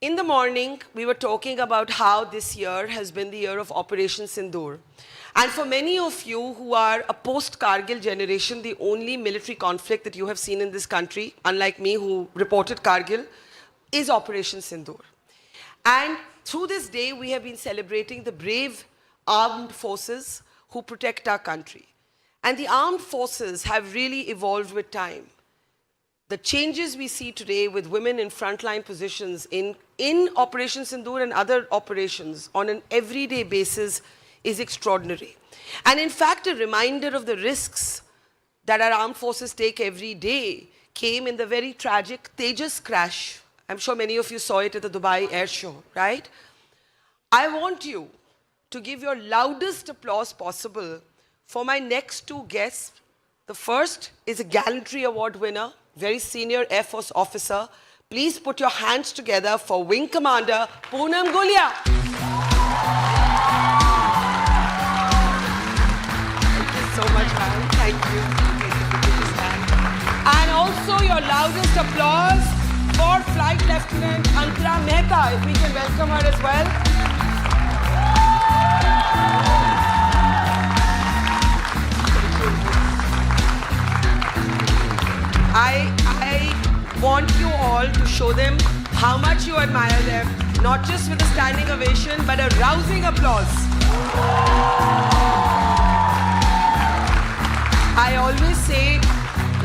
In the morning, we were talking about how this year has been the year of Operation Sindoor. And for many of you who are a post-Kargil generation, the only military conflict that you have seen in this country, unlike me who reported Kargil, is Operation Sindoor. And through this day, we have been celebrating the brave armed forces who protect our country. And the armed forces have really evolved with time. The changes we see today with women in frontline positions in Operation Sindoor and other operations on an everyday basis is extraordinary. And in fact, a reminder of the risks that our armed forces take every day came in the very tragic Tejas crash. I'm sure many of you saw it at the Dubai Air Show, right? I want you to give your loudest applause possible for my next two guests. The first is a Gallantry Award winner, very senior Air Force officer. Please put your hands together for Wing Commander Poonam Gulia. Thank you so much, ma'am. Thank you. And also your loudest applause for Flight Lieutenant Antara Mehta, if we can welcome her as well. I want you all to show them how much you admire them, not just with a standing ovation, but a rousing applause. I always say,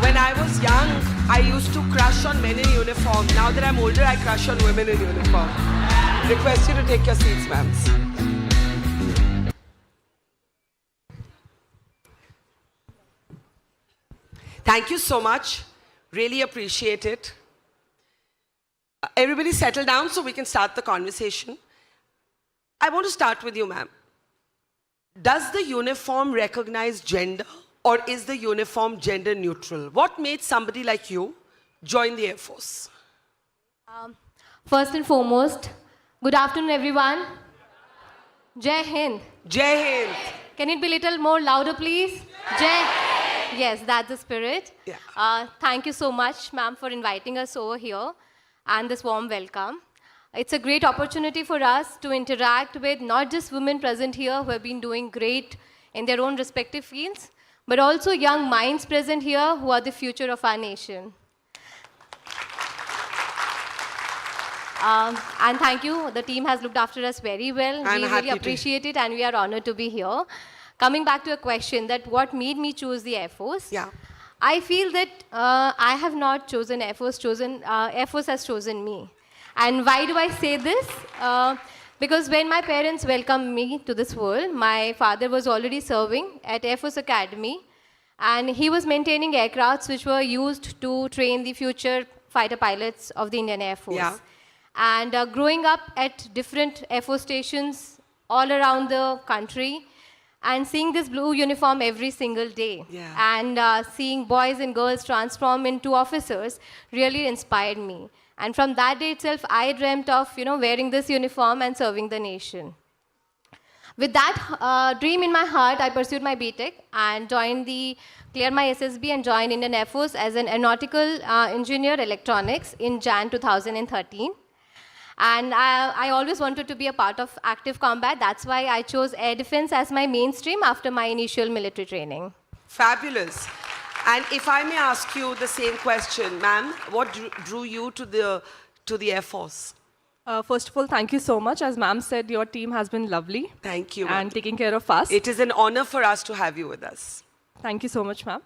when I was young, I used to crush on men in uniform. Now that I'm older, I crush on women in uniform. Request you to take your seats, ma'am. Thank you so much. Really appreciate it. Everybody settle down so we can start the conversation. I want to start with you, ma'am. Does the uniform recognize gender or is the uniform gender neutral? What made somebody like you join the Air Force? First and foremost, good afternoon, everyone. Jai Hind. Jai Hind. Can it be a little more louder, please? Jai. Yes, that's the spirit. Yeah. Thank you so much, ma'am, for inviting us over here and this warm welcome. It's a great opportunity for us to interact with not just women present here who have been doing great in their own respective fields, but also young minds present here who are the future of our nation. And thank you. The team has looked after us very well. We really appreciate it and we are honored to be here. Coming back to a question that what made me choose the Air Force? Yeah. I feel that I have not chosen Air Force, Air Force has chosen me. And why do I say this? Because when my parents welcomed me to this world, my father was already serving at Air Force Academy and he was maintaining aircrafts which were used to train the future fighter pilots of the Indian Air Force. Yeah. And growing up at different Air Force stations all around the country, and seeing this blue uniform every single day, and seeing boys and girls transform into officers really inspired me. And from that day itself, I dreamt of wearing this uniform and serving the nation. With that dream in my heart, I pursued my BTech and cleared my SSB and joined Indian Air Force as an aeronautical engineer electronics in Jan 2013. And I always wanted to be a part of active combat. That's why I chose air defense as my mainstream after my initial military training. Fabulous. And if I may ask you the same question, ma'am, what drew you to the Air Force? First of all, thank you so much. As ma'am said, your team has been lovely. Thank you. And taking care of us. It is an honor for us to have you with us. Thank you so much, ma'am.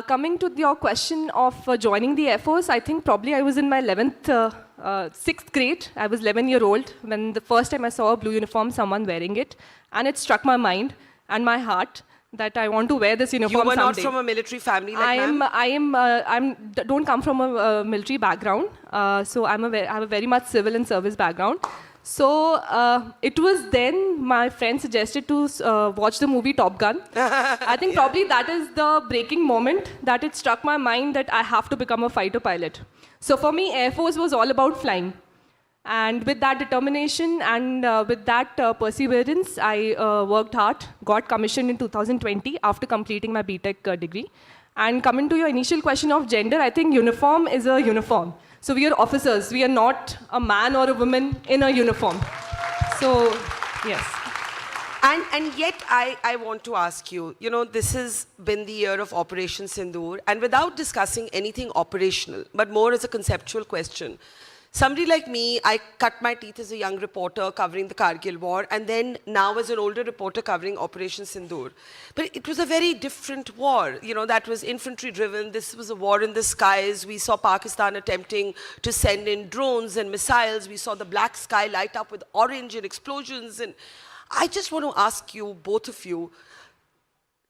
Coming to your question of joining the Air Force, I think probably I was in my 6th grade. I was 11-year-old when the first time I saw a blue uniform, someone wearing it. And it struck my mind and my heart that I want to wear this uniform someday. You were not from a military family like I don't come from a military background. So I have a very much civil and service background. So it was then my friend suggested to watch the movie Top Gun. I think probably that is the breaking moment that it struck my mind that I have to become a fighter pilot. So for me, Air Force was all about flying. And with that determination and with that perseverance, I worked hard, got commissioned in 2020 after completing my BTech degree. And coming to your initial question of gender, I think uniform is a uniform. So we are officers. We are not a man or a woman in a uniform. So, yes. And yet, I want to ask you, you know, this has been the year of Operation Sindoor, and without discussing anything operational, but more as a conceptual question, somebody like me, I cut my teeth as a young reporter covering the Kargil war, and then now as an older reporter covering Operation Sindoor. But it was a very different war. You know, that was infantry-driven. This was a war in the skies. We saw Pakistan attempting to send in drones and missiles. We saw the black sky light up with orange and explosions. And I just want to ask you, both of you,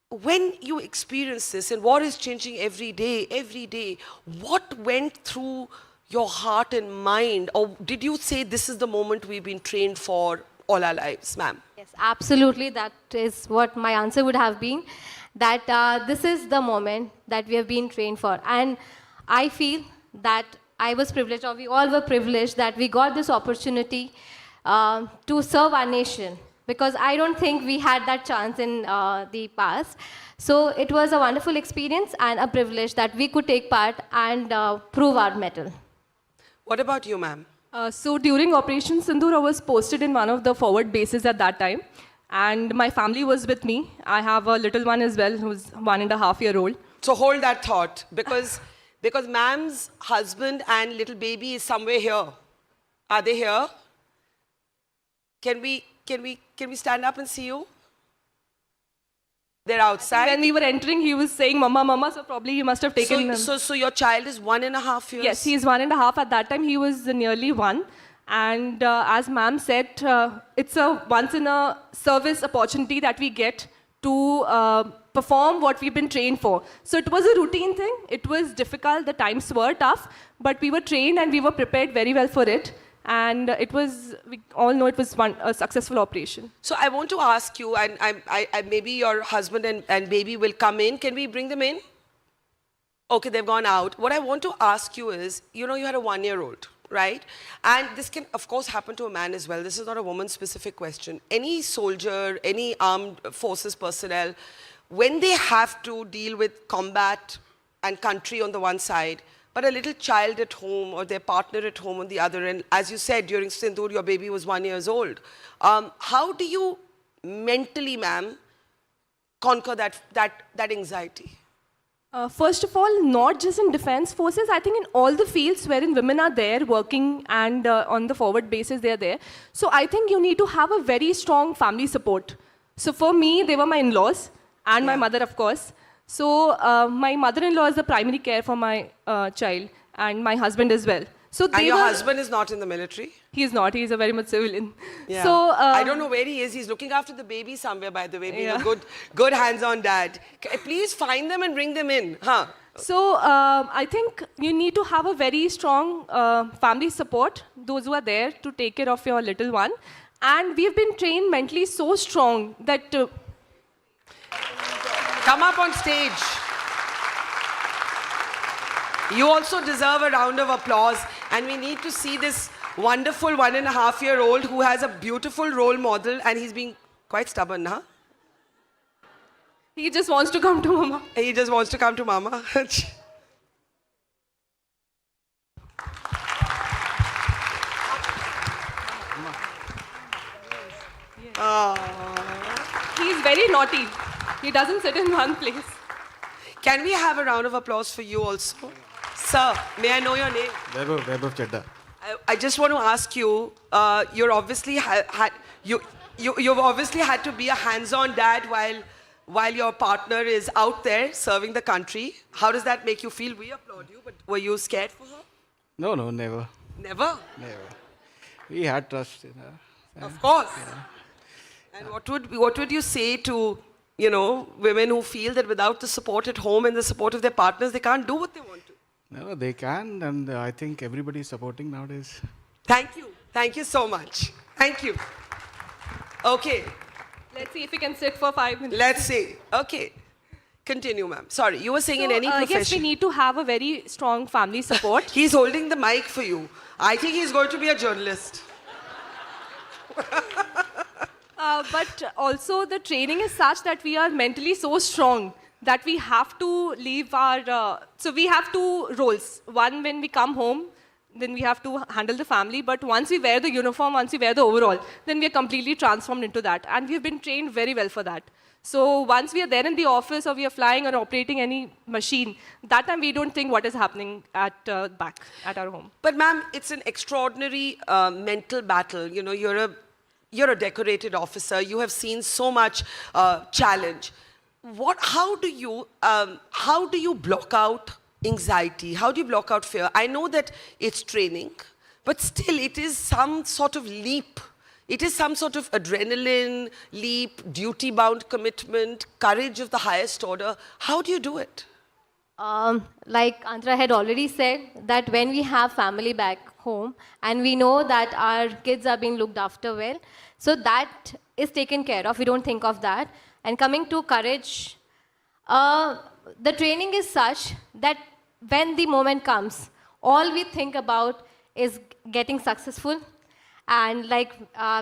when you experience this, and war is changing every day, what went through your heart and mind? Or did you say this is the moment we've been trained for all our lives, ma'am? Yes, absolutely. That is what my answer would have been, that this is the moment that we have been trained for. And I feel that I was privileged, or we all were privileged, that we got this opportunity to serve our nation. Because I don't think we had that chance in the past. So it was a wonderful experience and a privilege that we could take part and prove our mettle. What about you, ma'am? So during Operation Sindoor, I was posted in one of the forward bases at that time. And my family was with me. I have a little one as well, who's 1.5-year-old. So hold that thought, because ma'am's husband and little baby is somewhere here. Are they here? Can we stand up and see you? They're outside. When we were entering, he was saying, "Mama, Mama." So probably he must have taken him. So your child is 1.5 years? Yes, he's 1.5. At that time, he was nearly 1. And as ma'am said, it's a once in a service opportunity that we get to perform what we've been trained for. So it was a routine thing. It was difficult. The times were tough, but we were trained and we were prepared very well for it. And it was, we all know it was a successful operation. So I want to ask you, and maybe your husband and baby will come in. Can we bring them in? Okay, they've gone out. What I want to ask you is, you know, you had a 1-year-old, right? And this can, of course, happen to a man as well. This is not a woman-specific question. Any soldier, any armed forces personnel, when they have to deal with combat and country on the one side, but a little child at home or their partner at home on the other end, as you said, during Sindoor, your baby was 1 year old. How do you mentally, ma'am, conquer that anxiety? First of all, not just in defense forces, I think in all the fields wherein women are there working and on the forward basis they are there. So I think you need to have a very strong family support. So for me, they were my in-laws and my mother, of course. So my mother-in-law is the primary care for my child and my husband as well. So and your husband is not in the military? He is not. He is a very much civilian. Yeah. So I don't know where he is. He's looking after the baby somewhere, by the way, being a good hands-on dad. Please find them and bring them in. Huh? So I think you need to have a very strong family support, those who are there to take care of your little one. And we've been trained mentally so strong that... Come up on stage. You also deserve a round of applause, and we need to see this wonderful 1.5-year-old who has a beautiful role model, and he's being quite stubborn, huh? He just wants to come to Mama. He just wants to come to Mama. He's very naughty. He doesn't sit in one place. Can we have a round of applause for you also? Sir, may I know your name? Vaibhav Chadda. I just want to ask you, you're obviously you've obviously had to be a hands-on dad while your partner is out there serving the country. How does that make you feel? We applaud you, but were you scared for her? No, never. Never? Never. We had trust in her. Of course. Yeah. And what would you say to, you know, women who feel that without the support at home and the support of their partners, they can't do what they want to? No, they can, and I think everybody is supporting nowadays. Thank you. Thank you so much. Thank you. Okay. Let's see if we can sit for 5 minutes. Let's see. Okay. Continue, ma'am. Sorry, you were saying in any profession. Yes, we need to have a very strong family support. He's holding the mic for you. I think he's going to be a journalist. But also the training is such that we are mentally so strong that we have to leave our... so we have 2 roles. One, when we come home, then we have to handle the family. But once we wear the uniform, once we wear the overall, then we are completely transformed into that. And we have been trained very well for that. So once we are there in the office or we are flying or operating any machine, that time we don't think what is happening at back at our home. But ma'am, it's an extraordinary mental battle. You know, you're a decorated officer. You have seen so much challenge. How do you block out anxiety? How do you block out fear? I know that it's training, but still it is some sort of leap. It is some sort of adrenaline leap, duty-bound commitment, courage of the highest order. How do you do it? Like Andra had already said, that when we have family back home and we know that our kids are being looked after well, so that is taken care of. We don't think of that. And coming to courage, the training is such that when the moment comes, all we think about is getting successful. And like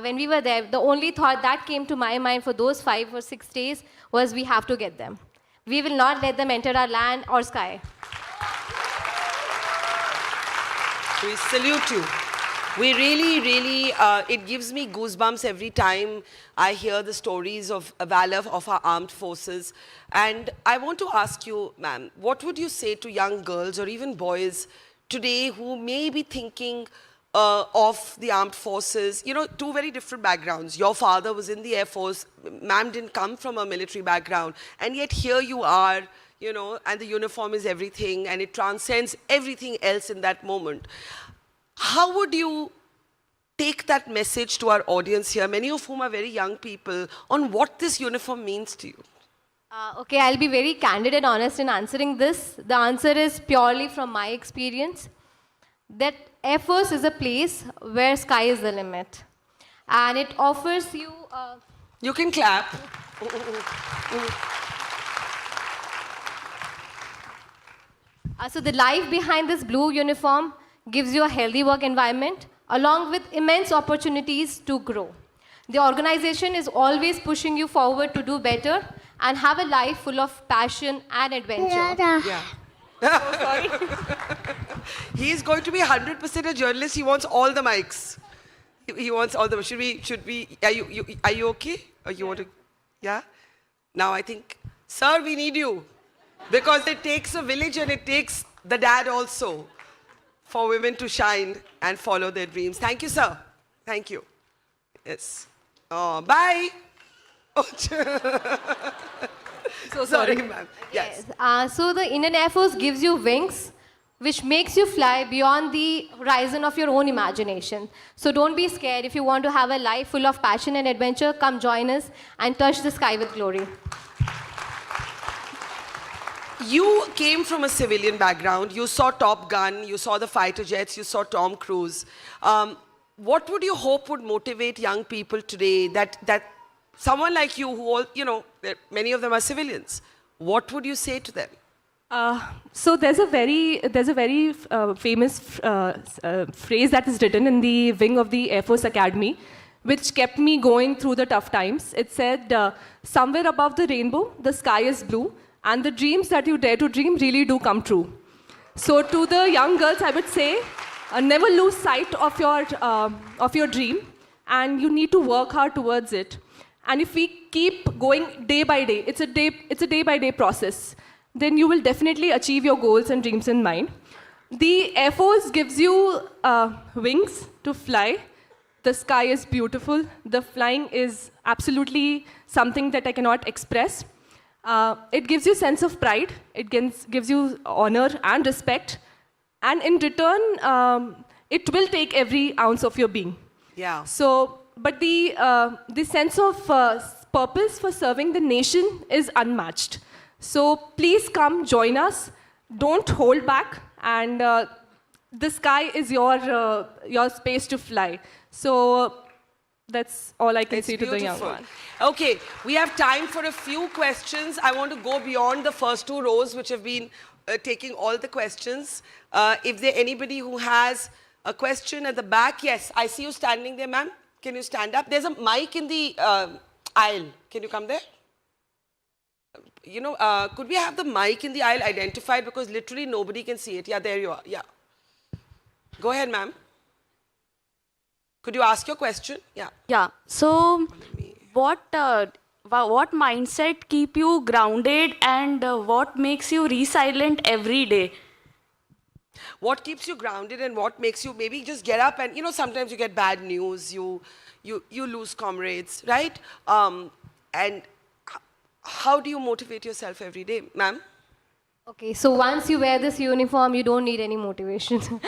when we were there, the only thought that came to my mind for those 5 or 6 days was we have to get them. We will not let them enter our land or sky. We salute you. We really, it gives me goosebumps every time I hear the stories of valor of our armed forces. And I want to ask you, ma'am, what would you say to young girls or even boys today who may be thinking of the armed forces? You know, two very different backgrounds. Your father was in the Air Force. Ma'am didn't come from a military background. And yet here you are, you know, and the uniform is everything and it transcends everything else in that moment. How would you take that message to our audience here, many of whom are very young people, on what this uniform means to you? Okay, I'll be very candid and honest in answering this. The answer is purely from my experience, that Air Force is a place where sky is the limit. And it offers you... You can clap. So the life behind this blue uniform gives you a healthy work environment along with immense opportunities to grow. The organization is always pushing you forward to do better and have a life full of passion and adventure. Yeah. Oh, sorry. He is going to be 100% a journalist. He wants all the mics. He wants all the... Should we... Are you okay? Or you want to... Yeah? Now I think... Sir, we need you. Because it takes a village and it takes the dad also for women to shine and follow their dreams. Thank you, sir. Thank you. Yes. Oh, bye. Oh, So sorry, ma'am. Yes. So the Indian Air Force gives you wings, which makes you fly beyond the horizon of your own imagination. So don't be scared. If you want to have a life full of passion and adventure, come join us and touch the sky with glory. You came from a civilian background. You saw Top Gun, you saw the fighter jets, you saw Tom Cruise. What would you hope would motivate young people today that someone like you who all, you know, many of them are civilians, what would you say to them? So there's a very famous phrase that is written in the wing of the Air Force Academy, which kept me going through the tough times. It said, somewhere above the rainbow, the sky is blue, and the dreams that you dare to dream really do come true. So to the young girls, I would say, never lose sight of your dream, and you need to work hard towards it. And if we keep going day by day, it's a day by day process, then you will definitely achieve your goals and dreams in mind. The Air Force gives you wings to fly. The sky is beautiful. The flying is absolutely something that I cannot express. It gives you a sense of pride. It gives you honor and respect. And in return, it will take every ounce of your being. Yeah. So, but the sense of purpose for serving the nation is unmatched. So please come join us. Don't hold back. And the sky is your space to fly. So that's all I can say to the young one. Okay, we have time for a few questions. I want to go beyond the first two rows, which have been taking all the questions. If there anybody who has a question at the back, yes, I see you standing there, ma'am. Can you stand up? There's a mic in the aisle. Can you come there? You know, could we have the mic in the aisle identified, because literally nobody can see it. Yeah, there you are. Yeah. Go ahead, ma'am. Could you ask your question? Yeah. Yeah. So, what mindset keep you grounded, and what makes you resilient every day? What keeps you grounded and what makes you maybe just get up and, sometimes you get bad news, you lose comrades, right? And how do you motivate yourself every day, ma'am? Okay, so once you wear this uniform, you don't need any motivation. So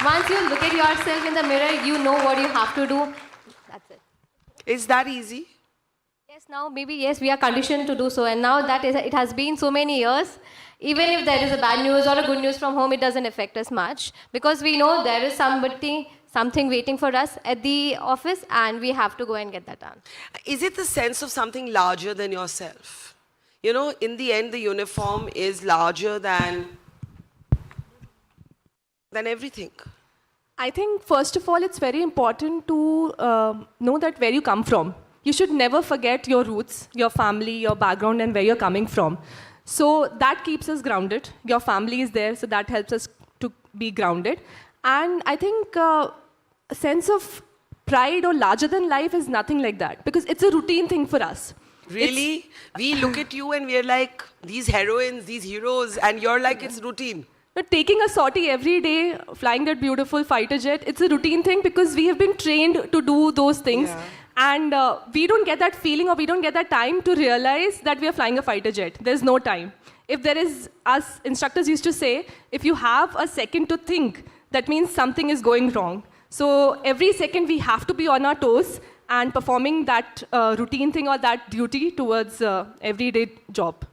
once you look at yourself in the mirror, you know what you have to do. That's it. Is that easy? Yes, now maybe yes, we are conditioned to do so, and now that is, it has been so many years. Even if there is a bad news or a good news from home, it doesn't affect us much because we know there is something waiting for us at the office, and we have to go and get that done. Is it the sense of something larger than yourself? In the end, the uniform is larger than everything. I think, first of all, it's very important to know that where you come from. You should never forget your roots, your family, your background, and where you're coming from. So that keeps us grounded. Your family is there, so that helps us to be grounded. And I think a sense of pride or larger than life is nothing like that because it's a routine thing for us. Really? We look at you and we're like, these heroines, these heroes, and you're like, it's routine. But taking a sortie every day, flying that beautiful fighter jet, it's a routine thing because we have been trained to do those things. Yeah. And we don't get that feeling or we don't get that time to realize that we are flying a fighter jet. There's no time. If there is, us instructors used to say, if you have a second to think, that means something is going wrong. So every second we have to be on our toes and performing that routine thing or that duty towards everyday job.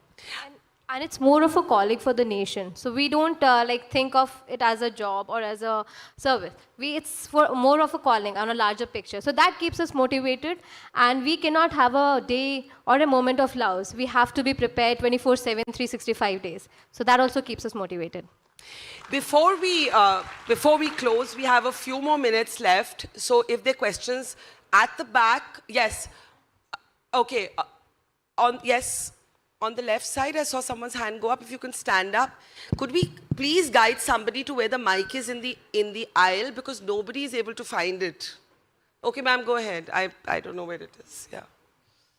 And it's more of a calling for the nation. So we don't think of it as a job or as a service. It's for more of a calling on a larger picture. So that keeps us motivated, and we cannot have a day or a moment of louse. We have to be prepared 24/7, 365 days. So that also keeps us motivated. Before we close, we have a few more minutes left. So if there are questions at the back, yes. Okay. Yes. On the left side, I saw someone's hand go up. If you can stand up. Could we please guide somebody to where the mic is in the aisle because nobody is able to find it. Okay, ma'am, go ahead. I don't know where it is. Yeah.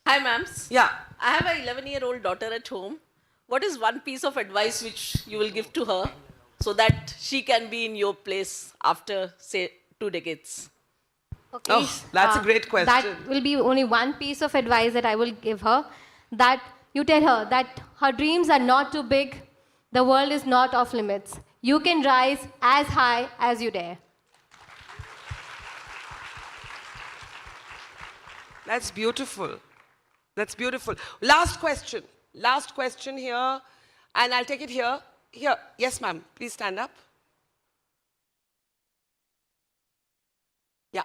Hi, ma'ams. Yeah. I have an 11-year-old daughter at home. What is one piece of advice which you will give to her so that she can be in your place after, say, 2 decades? Okay. Oh, that's a great question. That will be only one piece of advice that I will give her, that you tell her that her dreams are not too big, the world is not off limits. You can rise as high as you dare. That's beautiful. That's beautiful. Last question. Last question here. And I'll take it here. Here. Yes, ma'am. Please stand up. Yeah.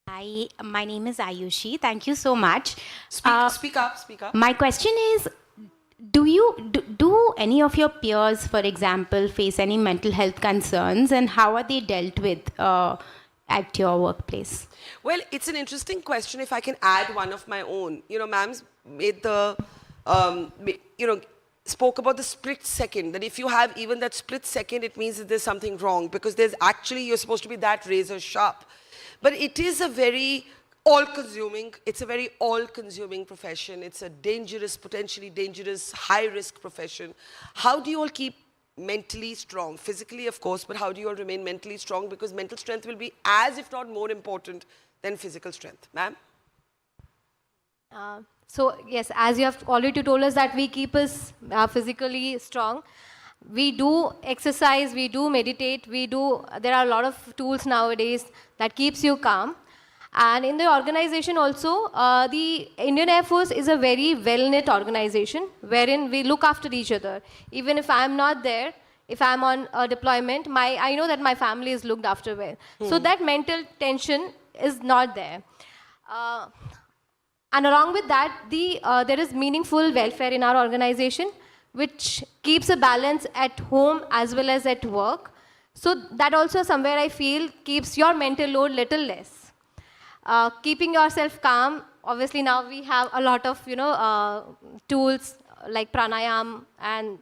Hi, my name is Ayushi. Thank you so much. Speak up. Speak up. My question is, do any of your peers, for example, face any mental health concerns, and how are they dealt with at your workplace? Well, it's an interesting question. If I can add one of my own. Ma'am's made the, spoke about the split second, that if you have even that split second, it means that there's something wrong because you're supposed to be that razor sharp. But it is a very all-consuming profession. It's a dangerous, potentially dangerous, high-risk profession. How do you all keep mentally strong? Physically, of course, but how do you all remain mentally strong? Because mental strength will be as, if not more important than physical strength. Ma'am? So, yes, as you have already told us that we keep us physically strong. We do exercise, we do meditate, there are a lot of tools nowadays that keeps you calm. And in the organization also, the Indian Air Force is a very well-knit organization wherein we look after each other. Even if I'm not there, if I'm on a deployment, I know that my family is looked after well. So that mental tension is not there. And along with that, there is meaningful welfare in our organization, which keeps a balance at home as well as at work. So that also somewhere I feel keeps your mental load little less. Keeping yourself calm, obviously now we have a lot of, tools like pranayam and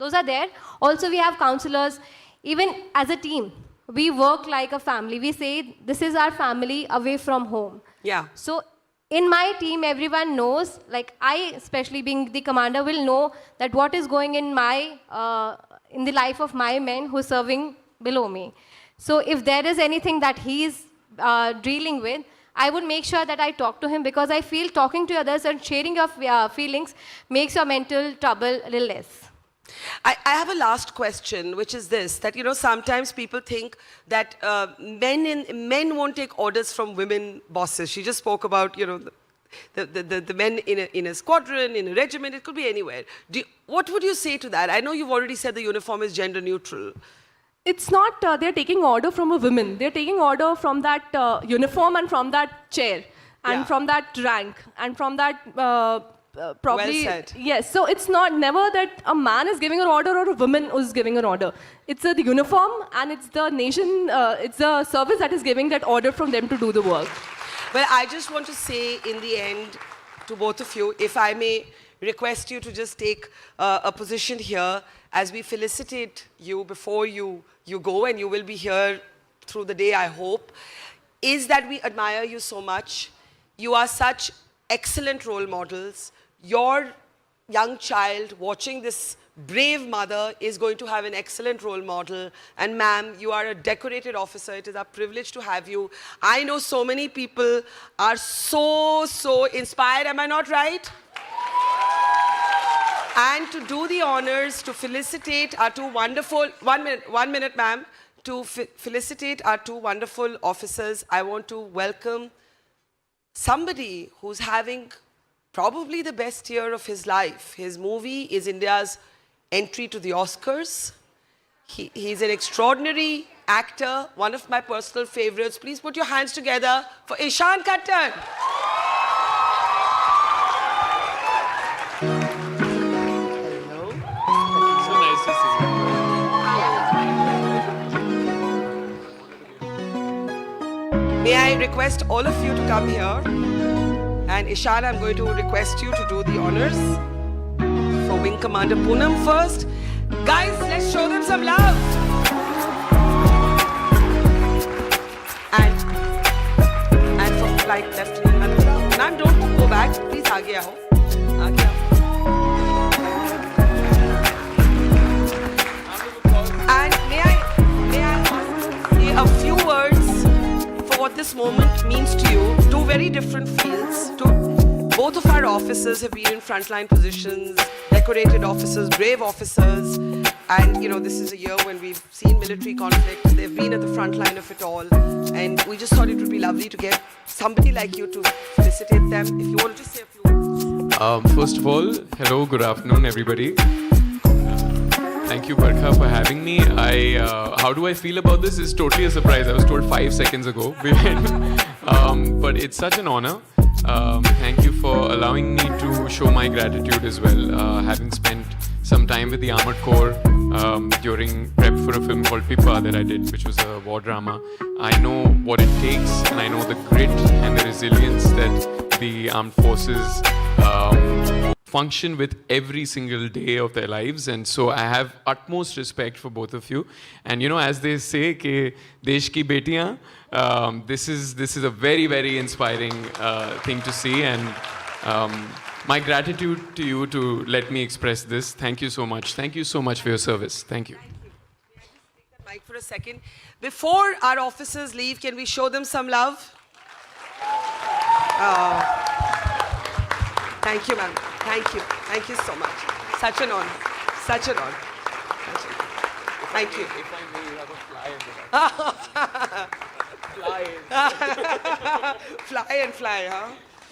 Those are there. Also, we have counselors. Even as a team, we work like a family. We say, this is our family away from home. Yeah. So in my team, everyone knows, like I, especially being the commander, will know that what is going in in the life of my men who are serving below me. So if there is anything that he is dealing with, I would make sure that I talk to him, because I feel talking to others and sharing your feelings makes your mental trouble a little less. I have a last question, which is this, that, you know, sometimes people think that men won't take orders from women bosses. She just spoke about, you know, the men in a squadron, in a regiment, it could be anywhere. What would you say to that? I know you've already said the uniform is gender neutral. It's not they're taking order from a woman. They're taking order from that uniform and from that chair and Yeah. from that rank and from that probably. Well said. Yes. So it's never that a man is giving an order or a woman is giving an order. It's the uniform and it's the nation, it's the service that is giving that order from them to do the work. Well, I just want to say in the end to both of you, if I may request you to just take a position here as we felicitate you before you go, and you will be here through the day, I hope, is that we admire you so much. You are such excellent role models. Your young child watching this brave mother is going to have an excellent role model. And ma'am, you are a decorated officer. It is our privilege to have you. I know so many people are so inspired. Am I not right? And to do the honors, to felicitate our two wonderful, 1 minute, ma'am, to felicitate our two wonderful officers, I want to welcome somebody who's having probably the best year of his life. His movie is India's entry to the Oscars. He's an extraordinary actor, one of my personal favorites. Please put your hands together for Ishaan Khattar. So nice to see you. May I request all of you to come here? And Ishaan, I'm going to request you to do the honors for Wing Commander Poonam first. Guys, let's show them some love. And for Flight Lieutenant Anupam. Ma'am, don't go back. Please, आगे आओ. आगे आओ. And may I say a few words for what this moment means to you. Two very different fields. Both of our officers have been in frontline positions, decorated officers, brave officers. And, you know, this is a year when we've seen military conflict. They've been at the front line of it all. And we just thought it would be lovely to get somebody like you to felicitate them. If you want to just say a few words. First of all, hello, good afternoon, everybody. Thank you, Barkha, for having me. How do I feel about this? It's totally a surprise. I was told 5 seconds ago. But it's such an honor. Thank you for allowing me to show my gratitude as well. Having spent some time with the Armored Corps during prep for a film called Pippa that I did, which was a war drama. I know what it takes, and I know the grit and the resilience that the armed forces function with every single day of their lives. And so I have utmost respect for both of you. And you know, as they say, ke desh ki betiyan, this is a very, very inspiring thing to see. And my gratitude to you to let me express this. Thank you so much. Thank you so much for your service. Thank you. May I just take the mic for a second? Before our officers leave, can we show them some love? Thank you, ma'am. Thank you. Thank you so much. Such an honor. Such an honor. Thank you. If I may, you have a fly in the back. Fly and fly, huh?